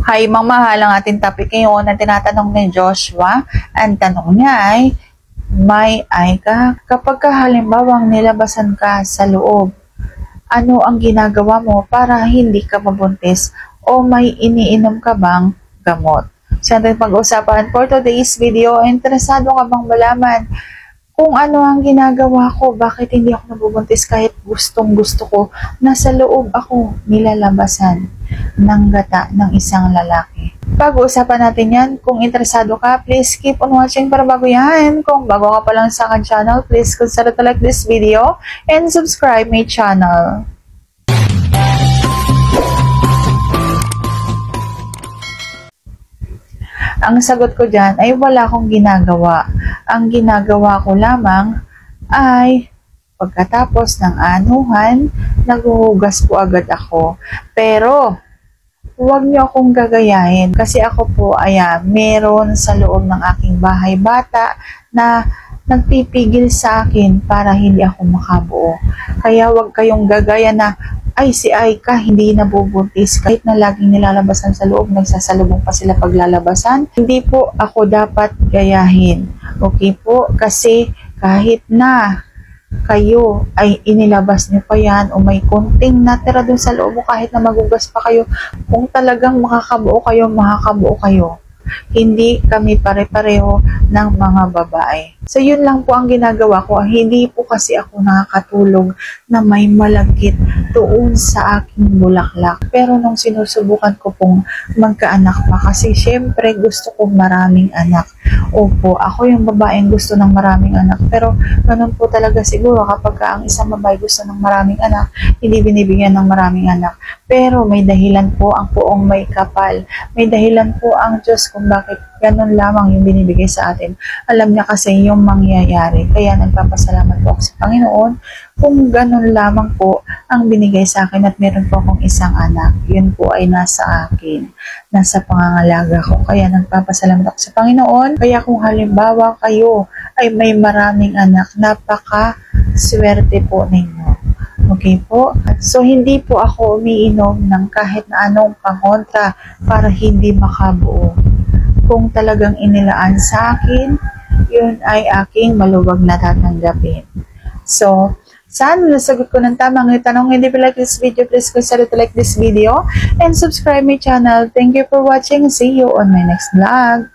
Hi, mga mahal, ang ating topic ngayon na tinatanong ni Joshua. Ang tanong niya ay, may ay ka? Kapag halimbawang nilabasan ka sa loob, ano ang ginagawa mo para hindi ka mabuntis o may iniinom ka bang gamot? So, ating pag-usapan for today's video. Interesado ka bang malaman kung ano ang ginagawa ko, bakit hindi ako nabubuntis kahit gustong gusto ko, nasa loob ako nilalabasan ng gata ng isang lalaki. Pag-uusapan natin yan. Kung interesado ka, please keep on watching para bago yan. Kung bago ka pa lang sa akin channel, please consider to like this video and subscribe my channel. Ang sagot ko dyan ay wala akong ginagawa. Ang ginagawa ko lamang ay pagkatapos ng anuhan, naghuhugas po agad ako. Pero, huwag niyo akong gagayahin kasi ako po ay meron sa loob ng aking bahay bata na nagpipigil sa akin para hindi ako makabuo. Kaya huwag kayong gagaya na ay si Aika hindi nabubuntis kahit na laging nilalabasan sa loob, nagsasalubong pa sila paglalabasan. Hindi po ako dapat gayahin. Okay po? Kasi kahit na kayo ay inilabas niyo pa yan o may konting natira dun sa loob mo kahit na magugas pa kayo, kung talagang makakabuo kayo. Hindi kami pare-pareho ng mga babae. So, yun lang po ang ginagawa ko. Hindi po kasi ako nakakatulog na may malagkit doon sa aking bulaklak. Pero nung sinusubukan ko pong magkaanak pa, kasi syempre gusto kong maraming anak. Opo, ako yung babaeng gusto ng maraming anak. Pero ganun po talaga siguro kapag ang isang babae gusto ng maraming anak, hindi binibigyan ng maraming anak. Pero may dahilan po ang poong may kapal. May dahilan po ang Diyos kung bakit ganun lamang yung binibigay sa atin. Alam niya kasi yung mangyayari. Kaya nagpapasalamat po ako sa Panginoon kung ganun lamang po ang binigay sa akin at meron po akong isang anak. Yun po ay nasa akin. Nasa pangangalaga ko. Kaya nagpapasalamat ako sa Panginoon. Kaya kung halimbawa kayo ay may maraming anak, napaka-swerte po ninyo. Okay po? So, hindi po ako umiinom ng kahit na anong pangontra para hindi makabuo. Kung talagang inilaan sa akin, yun ay aking maluwag na tatanggapin. So, sana nasagot ko ng tamang tanong. Hindi pa like this video, please consider to like this video and subscribe my channel. Thank you for watching. See you on my next vlog.